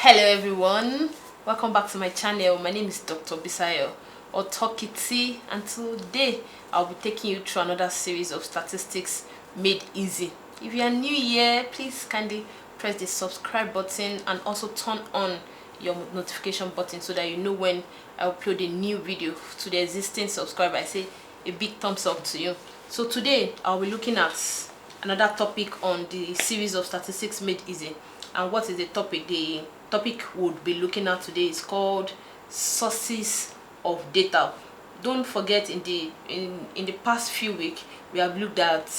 Hello everyone, welcome back to my channel. My name is Dr. Bisayo or Tokiti, and today I'll be taking you through another series of statistics made easy. If you are new here, please kindly press the subscribe button and also turn on your notification button so that you know when I upload a new video. To the existing subscriber, I say a big thumbs up to you. So today I'll be looking at another topic on the series of statistics made easy. And what is the topic? The topic we'll be looking at today is called sources of data. Don't forget, in the past few weeks we have looked at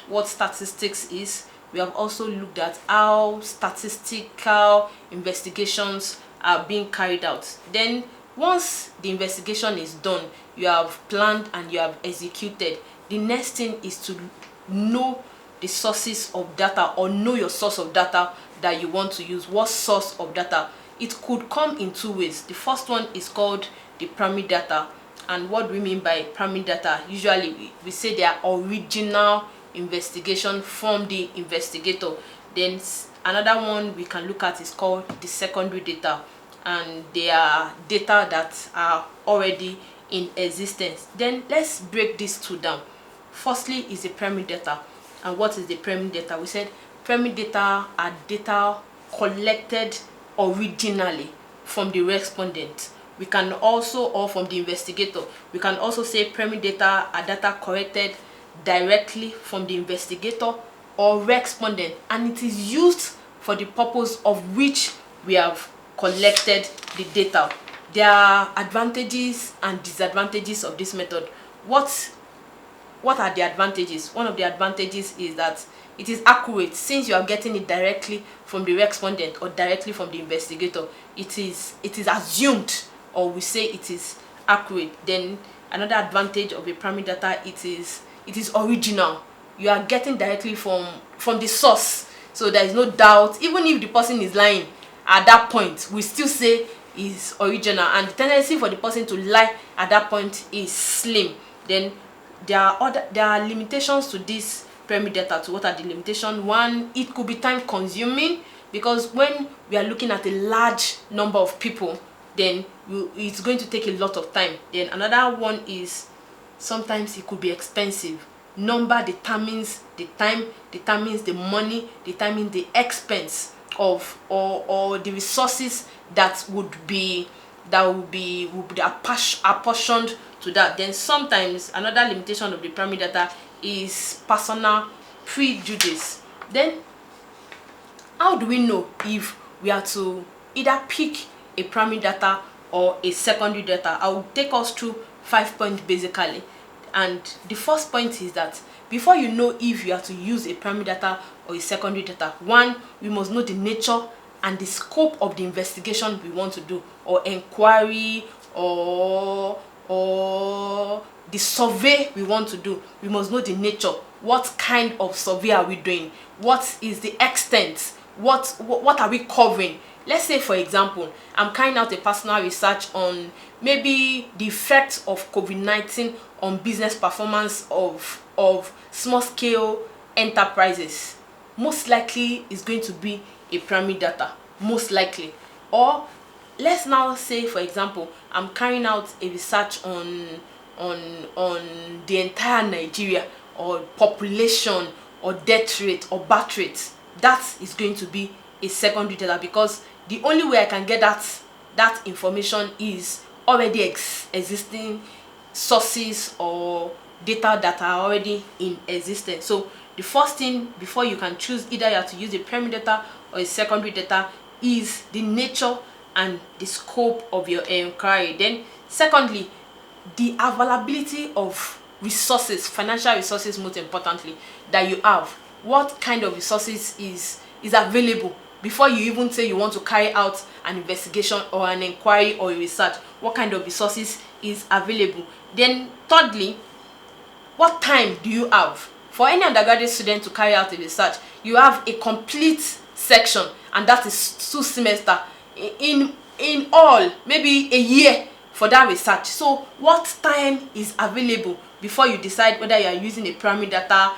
what statistics is. We have also looked at how statistical investigations are being carried out. Then once the investigation is done, you have planned and you have executed. The next thing is to know the sources of data, or know your source of data that you want to use. What source of data? It could come in two ways. The first one is called the primary data. And what do we mean by primary data? Usually we say they are original investigation from the investigator. Then another one we can look at is called the secondary data, and they are data that are already in existence. Then let's break these two down. Firstly is the primary data. And what is the primary data? We said primary data are data collected originally from the respondent. We can also, or from the investigator, we can also say primary data are data collected directly from the investigator or respondent, and it is used for the purpose of which we have collected the data. There are advantages and disadvantages of this method. What are the advantages? One of the advantages is that it is accurate. Since you are getting it directly from the respondent or directly from the investigator, it is assumed, or we say it is accurate. Then another advantage of a primary data, it is original. You are getting directly from the source, so there is no doubt. Even if the person is lying at that point, we still say is original, and the tendency for the person to lie at that point is slim. Then there are limitations to this primary data. To what are the limitations? One, it could be time consuming, because when we are looking at a large number of people, then it's going to take a lot of time. Then another one is sometimes it could be expensive. Number determines the time, determines the money, determines the expense of or the resources that would be apportioned to that. Then sometimes another limitation of the primary data is personal prejudice. Then how do we know if we are to either pick a primary data or a secondary data? I will take us through 5 points basically. And the first point is that before you know if you are to use a primary data or a secondary data, one, we must know the nature and the scope of the investigation we want to do, or inquiry, or the survey we want to do. We must know the nature. What kind of survey are we doing? What is the extent? What are we covering? Let's say, for example, I'm carrying out a personal research on maybe the effects of COVID-19 on business performance of small-scale enterprises. Most likely is going to be a primary data, most likely. Or let's now say, for example, I'm carrying out a research on the entire Nigeria, or population, or death rate, or birth rate. That is going to be a secondary data, because the only way I can get that information is already existing sources or data that are already in existence. So the first thing, before you can choose either you have to use a primary data or a secondary data, is the nature and the scope of your inquiry. Then secondly, the availability of resources, financial resources most importantly, that you have. What kind of resources is available before you even say you want to carry out an investigation or an inquiry or a research? What kind of resources is available? Then thirdly, what time do you have? For any undergraduate student to carry out a research, you have a complete section, and that is 2 semesters in all, maybe a year for that research. So what time is available before you decide whether you are using a primary data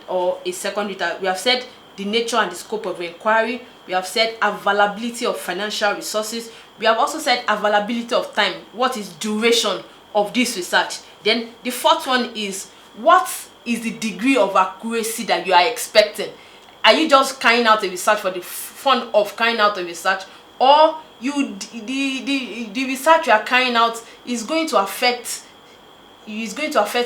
or a secondary data? We have said the nature and the scope of inquiry. we have said availability of financial resources, we have also said availability of time, what is duration of this research. Then the fourth one is what is the degree of accuracy that you are expecting. Are you just carrying out a research for the fun of carrying out a research, or the research you are carrying out is going to affect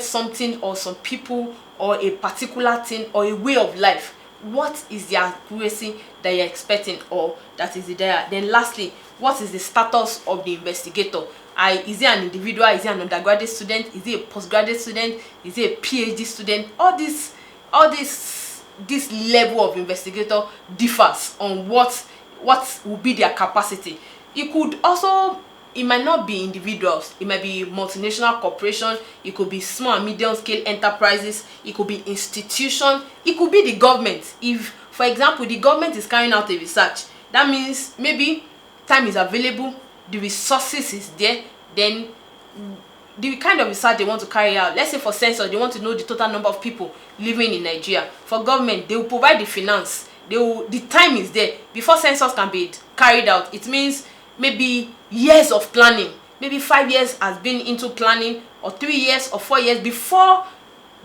something or some people or a particular thing or a way of life? What is the accuracy that you're expecting, or that is the there? Then lastly, what is the status of the investigator? Is he an individual? Is he an undergraduate student? Is he a postgraduate student? Is he a PhD student? All this level of investigator differs on what will be their capacity. It might not be individuals, it might be multinational corporation, it could be small and medium scale enterprises, it could be institution, it could be the government. If, for example, the government is carrying out a research, that means maybe time is available, the resources is there, then the kind of research they want to carry out. Let's say for census, they want to know the total number of people living in Nigeria. For government, they will provide the finance, the time is there before census can be carried out. It means maybe years of planning, maybe 5 years has been into planning, or 3 years or 4 years before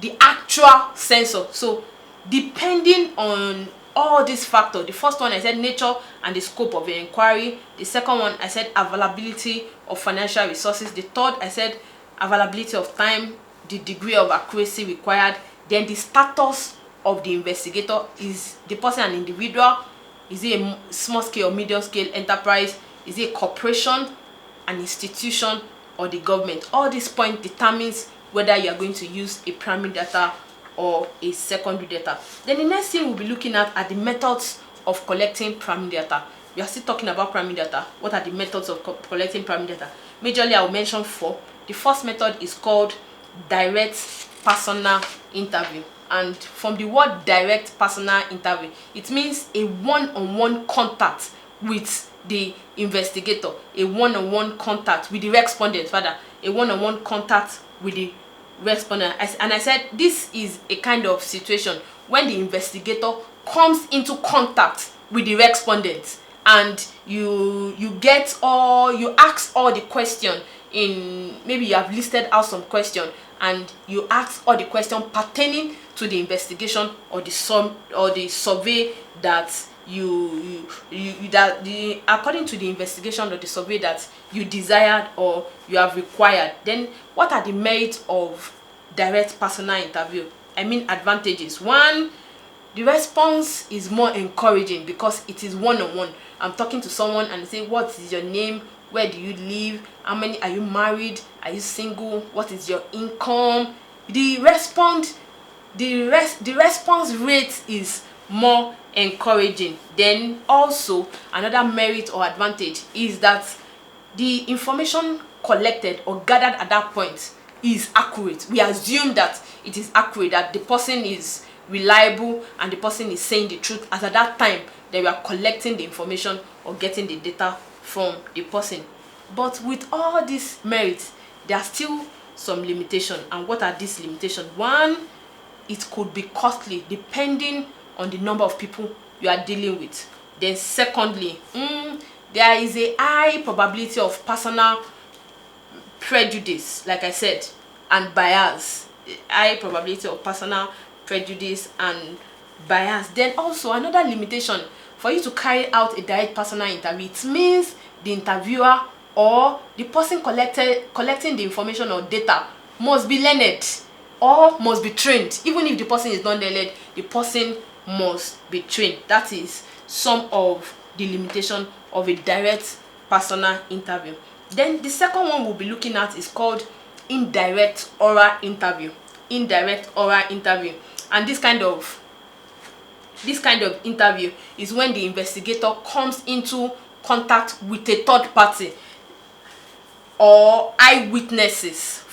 the actual census. So depending on all these factors, the first one I said nature and the scope of the inquiry, the second one I said availability of financial resources, the third I said availability of time, the degree of accuracy required, then the status of the investigator. Is the person an individual? Is it a small scale or medium scale enterprise? Is it a corporation, an institution, or the government? All these points determines whether you are going to use a primary data or a secondary data. Then the next thing we'll be looking at are the methods of collecting primary data. We are still talking about primary data. What are the methods of collecting primary data? Majorly, I will mention 4. The first method is called direct personal interview. And from the word direct personal interview, it means a one-on-one contact with the investigator, a one-on-one contact with the respondent, rather, a one-on-one contact with the respondent. And I said this is a kind of situation when the investigator comes into contact with the respondent, and you ask all the question. In maybe you have listed out some question and you ask all the question pertaining to the investigation or the survey that according to the investigation or the survey that you desired or you have required. Then what are the merits of direct personal interview? I mean advantages. 1, the response is more encouraging because it is one-on-one. I'm talking to someone and say, what is your name? Where do you live? How many are you married? Are you single? What is your income? The response rate is more encouraging. Then also another merit or advantage is that the information collected or gathered at that point is accurate. We assume that it is accurate, that the person is reliable and the person is saying the truth as at that time that we are collecting the information or getting the data from the person. But with all these merits, there are still some limitations. And what are these limitations? 1, it could be costly depending on the number of people you are dealing with. Then secondly, there is a high probability of personal prejudice, like I said, and bias. High probability of personal prejudice and bias. Then also another limitation, for you to carry out a direct personal interview, it means the interviewer or the person collecting the information or data must be learned or must be trained. Even if the person is not learned, the person must be trained. That is some of the limitation of a direct personal interview. Then the second one we'll be looking at is called indirect oral interview. Indirect oral interview. And this kind of interview is when the investigator comes into contact with a third party or eyewitnesses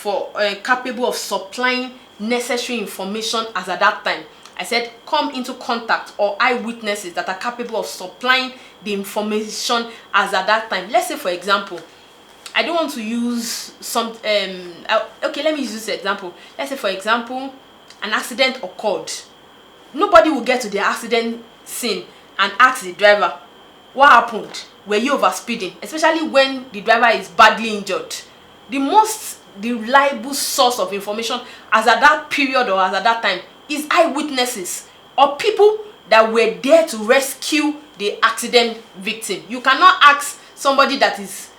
capable of supplying necessary information as at that time. I said come into contact or eyewitnesses that are capable of supplying the information as at that time. Let's say, for example, I don't want to use okay, let me use this example. Let's say, for example, an accident occurred. Nobody will get to the accident scene and ask the driver, what happened? Were you over speeding? Especially when the driver is badly injured. The most reliable source of information as at that period or as at that time is eyewitnesses or people that were there to rescue the accident victim. You cannot ask somebody that is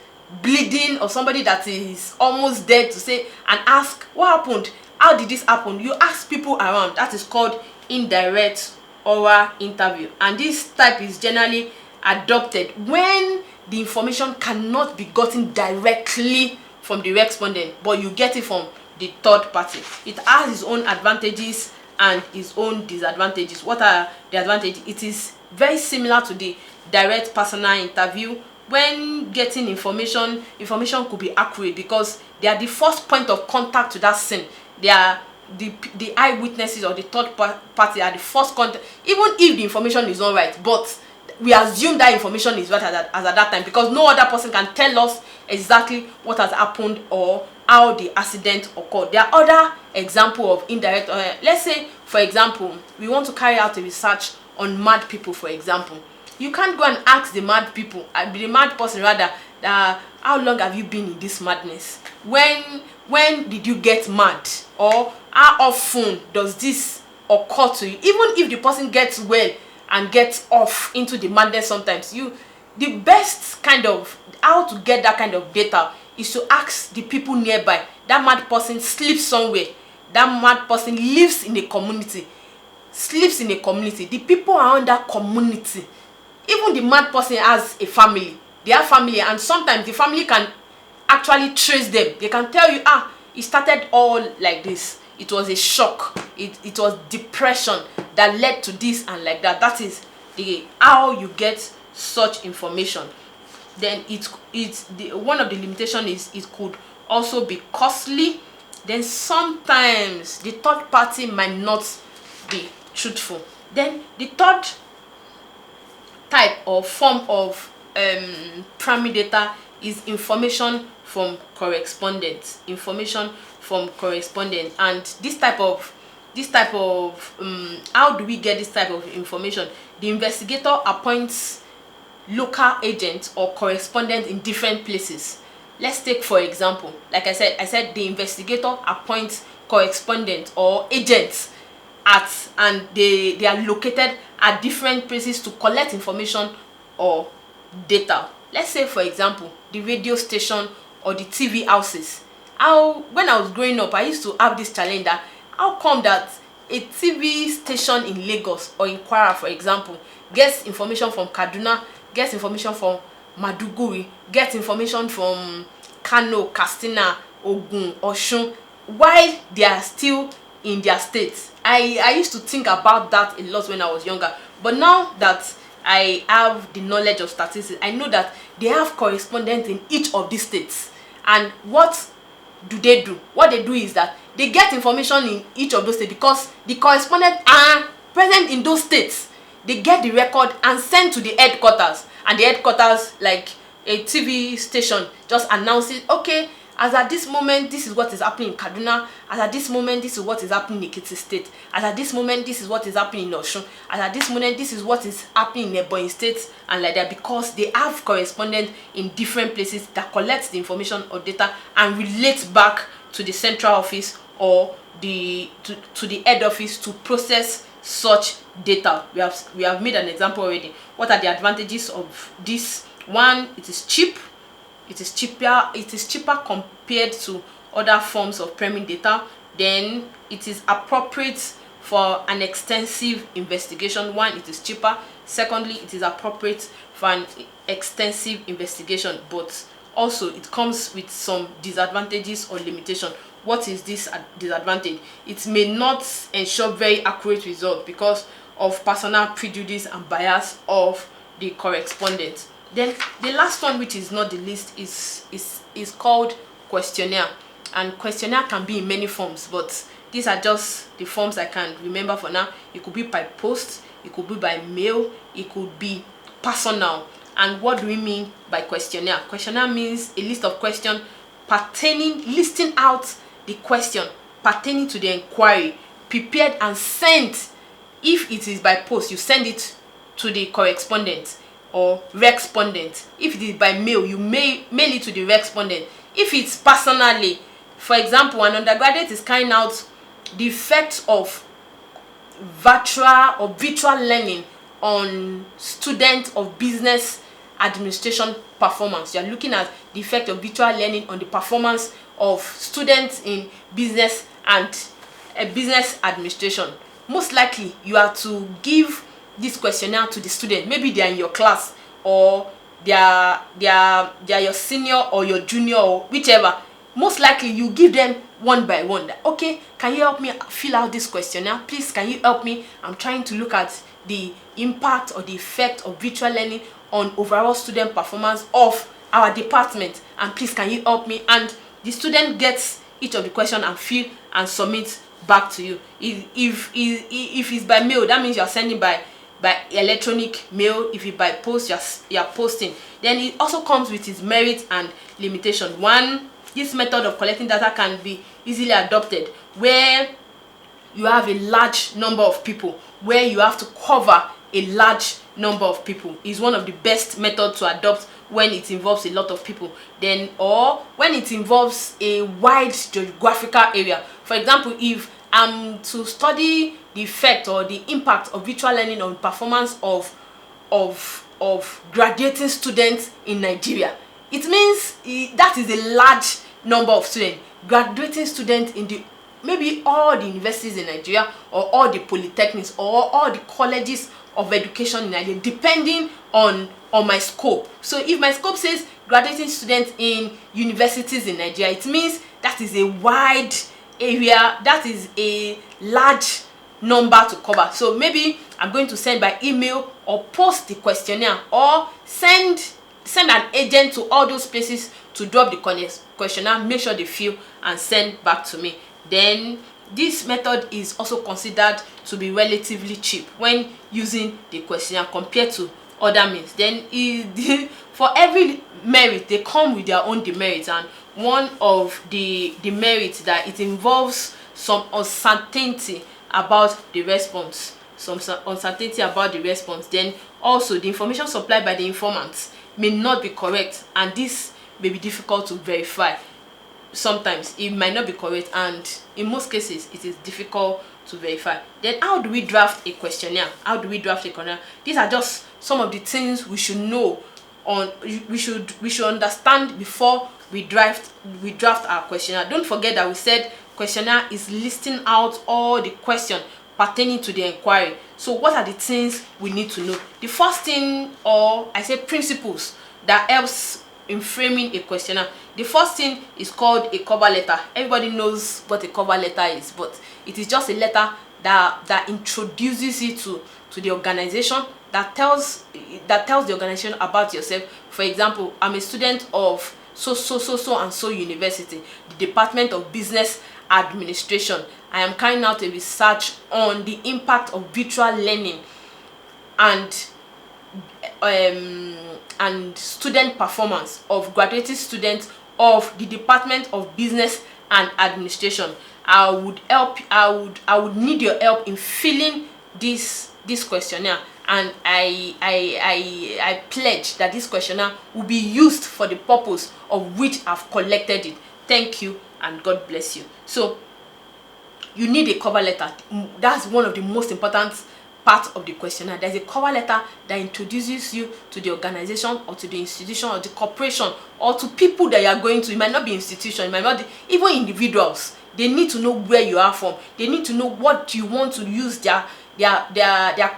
bleeding or somebody that is almost dead to say and ask what happened, how did this happen. You ask people around. That is called indirect oral interview, and this type is generally adopted when the information cannot be gotten directly from the respondent, but you get it from the third party. It has its own advantages and its own disadvantages. What are the advantages? It is very similar to the direct personal interview. When getting information could be accurate because they are the first point of contact to that scene. They are the eyewitnesses or the third party are the first contact, even if the information is not right, but we assume that information is right as at that time because no other person can tell us exactly what has happened or how the accident occurred. There are other examples of indirect. Let's say, for example, we want to carry out a research on mad people, for example. You can't go and ask the mad people, the mad person rather, how long have you been in this madness? When did you get mad? Or how often does this occur to you? Even if the person gets well and gets off into the madness sometimes, the best kind of how to get that kind of data is to ask the people nearby. That mad person sleeps somewhere. That mad person lives in a community. The people around that community. Even the mad person has a family. They have family, and sometimes the family can actually trace them. They can tell you, it started all like this. It was a shock. It was depression that led to this and like that. That is how you get such information. Then one of the limitations is it could also be costly. Then sometimes the third party might not be truthful. Then the third type or form of primary data is information from correspondence. And this type of how do we get this type of information? The investigator appoints local agents or correspondents in different places. Let's take, for example, like I said the investigator appoints correspondents or agents and they are located at different places to collect information or data. Let's say, for example, the radio station or the TV houses. When I was growing up, I used to have this challenge that how come that a TV station in Lagos or in Kwara, for example, gets information from Kaduna, gets information from Maduguri, gets information from Kano, Katsina, Ogun, Osun, while they are still in their states. I used to think about that a lot when I was younger, but now that I have the knowledge of statistics, I know that they have correspondents in each of these states. And what do? What they do is that they get information in each of those states because the correspondents are present in those states. They get the record and send to the headquarters, and the headquarters, like a TV station, just announces, okay, as at this moment, this is what is happening in Kaduna. As at this moment, this is what is happening in Ekiti State. As at this moment, this is what is happening in Osun. As at this moment, this is what is happening in Ebonyi State, and like that, because they have correspondents in different places that collects the information or data and relates back to the central office or to the head office to process such data. We have made an example already. What are the advantages of this? One, it is cheap. It is cheaper compared to other forms of primary data. Then it is appropriate for an extensive investigation. One, it is cheaper. Secondly, it is appropriate for an extensive investigation, but also it comes with some disadvantages or limitation. What is this disadvantage? It may not ensure very accurate results because of personal prejudice and bias of the correspondent. Then the last one, which is not the least, is called questionnaire. And questionnaire can be in many forms, but these are just the forms I can remember for now. It could be by post, it could be by mail, it could be personal. And what do we mean by questionnaire? Questionnaire means a list of questions listing out the question pertaining to the inquiry, prepared and sent. If it is by post, you send it to the correspondent. or respondent. If it is by mail, you mail it to the respondent. If it's personally, for example, an undergraduate is carrying out the effects of virtual learning on students of business administration performance. You are looking at the effect of virtual learning on the performance of students in business and business administration. Most likely you are to give this questionnaire to the student. Maybe they are in your class, or they are your senior or your junior, or whichever. Most likely you give them one by one that, okay, can you help me fill out this questionnaire? Please, can you help me? I'm trying to look at the impact or the effect of virtual learning on overall student performance of our department, and please, can you help me? And the student gets each of the question and fill and submit back to you. If it's by mail, that means you are sending by electronic mail. If it's by post, you are posting. Then it also comes with its merit and limitation. One, this method of collecting data can be easily adopted where you have a large number of people, where you have to cover a large number of people. Is one of the best methods to adopt when it involves a lot of people. Then, or when it involves a wide geographical area. For example, if I'm to study the effect or the impact of virtual learning on performance of graduating students in Nigeria, it means that is a large number of students, graduating students in the maybe all the universities in Nigeria, or all the polytechnics, or all the colleges of education in Nigeria, depending on my scope. So if my scope says graduating students in universities in Nigeria, it means that is a wide area, that is a large number to cover. So maybe I'm going to send by email or post the questionnaire, or send an agent to all those places to drop the questionnaire, make sure they fill and send back to me. Then this method is also considered to be relatively cheap when using the questionnaire compared to other means. Then for every merit, they come with their own demerits, and one of the demerits that it involves some uncertainty about the response. Then also the information supplied by the informants may not be correct, and this may be difficult to verify. Sometimes it might not be correct, and in most cases it is difficult to verify. Then how do we draft a questionnaire? These are just some of the things we should know we should understand before we draft our questionnaire. Don't forget that we said questionnaire is listing out all the questions pertaining to the inquiry. So what are the things we need to know? The first thing, or I say principles that helps in framing a questionnaire. The first thing is called a cover letter. Everybody knows what a cover letter is, but it is just a letter that introduces you to the organization, that tells the organization about yourself. For example, I'm a student of so university, the Department of Business Administration. I am carrying out a research on the impact of virtual learning and student performance of graduating students of the Department of Business and Administration. I would need your help in filling this questionnaire, and I pledge that this questionnaire will be used for the purpose of which I've collected it. Thank you, and God bless you. So you need a cover letter. That's one of the most important part of the questionnaire. There's a cover letter that introduces you to the organization, or to the institution, or the corporation, or to people that you are going to. It might not be institution, it might not be, even individuals. They need to know where you are from. They need to know what you want to use their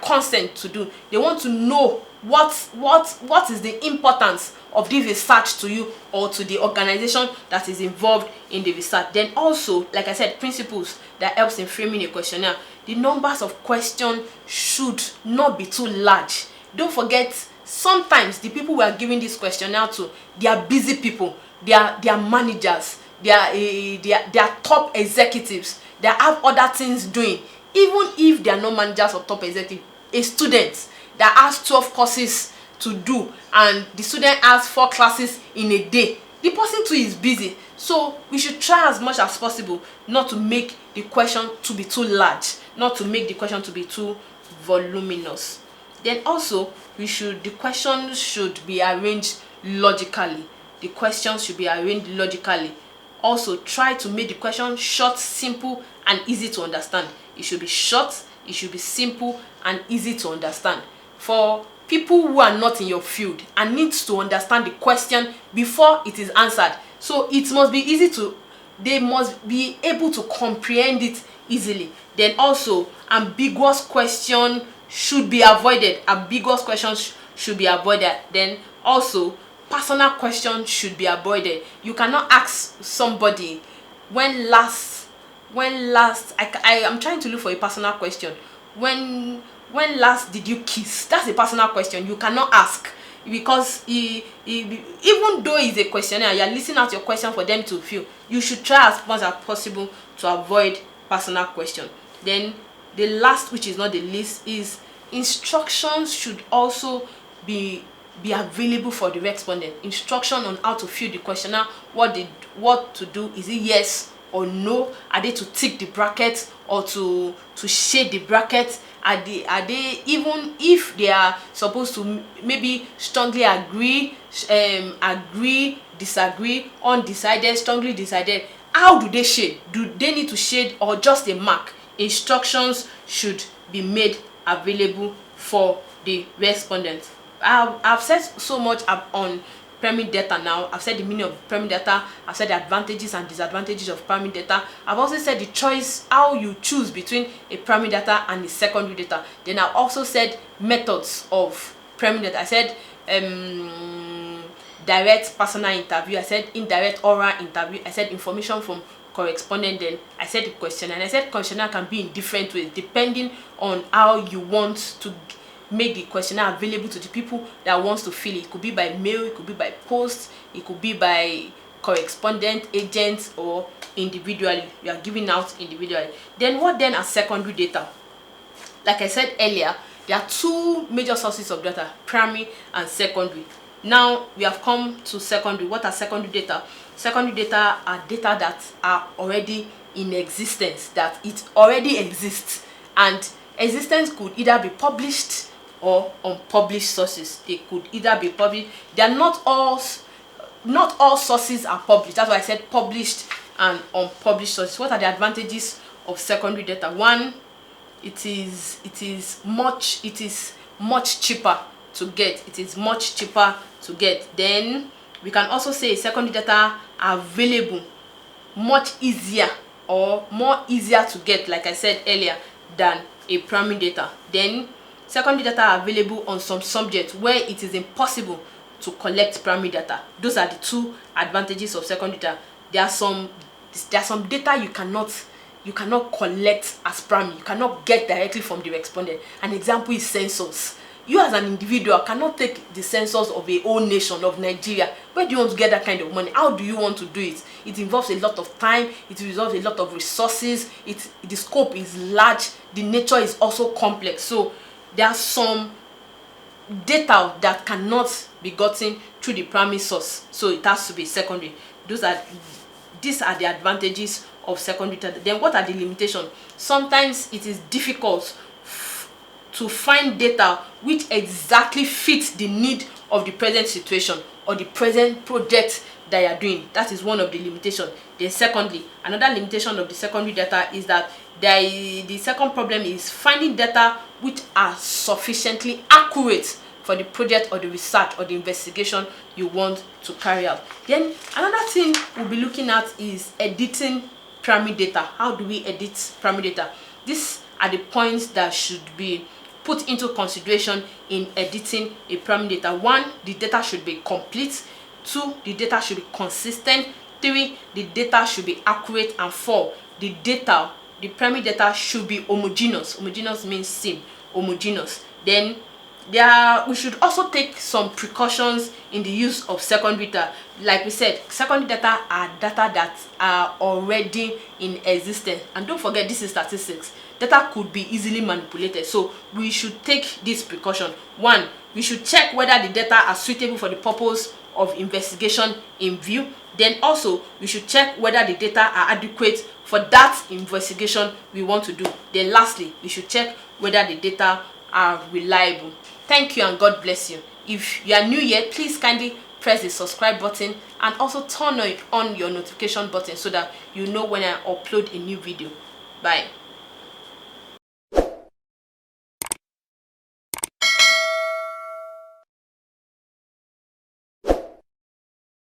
consent to do. They want to know what is the importance of this research to you or to the organization that is involved in the research. Then also, like I said, principles that helps in framing a questionnaire. The numbers of questions should not be too large. Don't forget, sometimes the people we are giving this questionnaire to, they are busy people. They are managers. They are top executives. They have other things doing. Even if they are not managers or top executives, a student that has 12 courses to do, and the student has 4 classes in a day, the person too is busy. So we should try as much as possible not to make the question to be too large, not to make the question to be too voluminous. Then also the questions should be arranged logically. The questions should be arranged logically. Also, try to make the question short, simple, and easy to understand. It should be short, it should be simple, and easy to understand. For people who are not in your field and need to understand the question before it is answered, so it must be easy to, they must be able to comprehend it easily. Then also, ambiguous question should be avoided. Ambiguous questions should be avoided. Then also, personal questions should be avoided. You cannot ask somebody when last I am trying to look for a personal question. When last did you kiss? That's a personal question. You cannot ask, because even though it's a questionnaire, you're listing out your question for them to fill. You should try as much as possible to avoid personal question. Then the last, which is not the least, is instructions should also be available for the respondent. Instruction on how to fill the questionnaire, what to do. Is it yes or no? Are they to tick the bracket or to shade the bracket? Are they, even if they are supposed to maybe strongly agree, disagree, undecided, strongly decided, how do they shade? Do they need to shade or just a mark? Instructions should be made available for the respondent. I've said so much on pyramid data now. I've said the meaning of pyramid data. I've said the advantages and disadvantages of pyramid data. I've also said the choice, how you choose between a pyramid data and a secondary data. Then I've also said methods of pyramid data. I said direct personal interview. I said indirect oral interview. I said information from correspondent. Then I said the questionnaire. And I said questionnaire can be in different ways depending on how you want to make the questionnaire available to the people that wants to fill it. It could be by mail, it could be by post, it could be by correspondent, agents, or individually. You are giving out individually. Then what then are secondary data? Like I said earlier, there are two major sources of data, primary and secondary. Now we have come to secondary. What are secondary data? Secondary data are data that are already in existence, that it already exists, and existence could either be published or unpublished sources. They could either be published. They are not all sources are published. That's why I said published and unpublished sources. What are the advantages of secondary data? One, it is much cheaper to get. It is much cheaper to get. Then we can also say secondary data are available much easier or more easier to get, like I said earlier, than a primary data. Then secondary data are available on some subjects where it is impossible to collect primary data. Those are the two advantages of secondary data. There are some data you cannot collect as primary. You cannot get directly from the respondent. An example is census. You as an individual cannot take the census of a whole nation of Nigeria. Where do you want to get that kind of money? How do you want to do it? It involves a lot of time. It involves a lot of resources. The scope is large. The nature is also complex. So there are some data that cannot be gotten through the primary source. So it has to be secondary. These are the advantages of secondary data. Then what are the limitations? Sometimes it is difficult to find data which exactly fits the need of the present situation or the present project that you are doing. That is one of the limitations. Then secondly, another limitation of the secondary data is that the second problem is finding data which are sufficiently accurate for the project or the research or the investigation you want to carry out. Then another thing we'll be looking at is editing primary data. How do we edit primary data? These are the points that should be put into consideration in editing a primary data. 1, the data should be complete. 2, the data should be consistent. 3, the data should be accurate. And 4, the primary data should be homogeneous. Homogeneous means same, homogeneous. Then we should also take some precautions in the use of secondary data. Like we said, secondary data are data that are already in existence. And don't forget, this is statistics. Data could be easily manipulated. So we should take this precaution. 1, we should check whether the data are suitable for the purpose of investigation in view. Then also we should check whether the data are adequate for that investigation we want to do. Then lastly, we should check whether the data are reliable. Thank you and God bless you. If you are new here, please kindly press the subscribe button and also turn on your notification button so that you know when I upload a new video. Bye.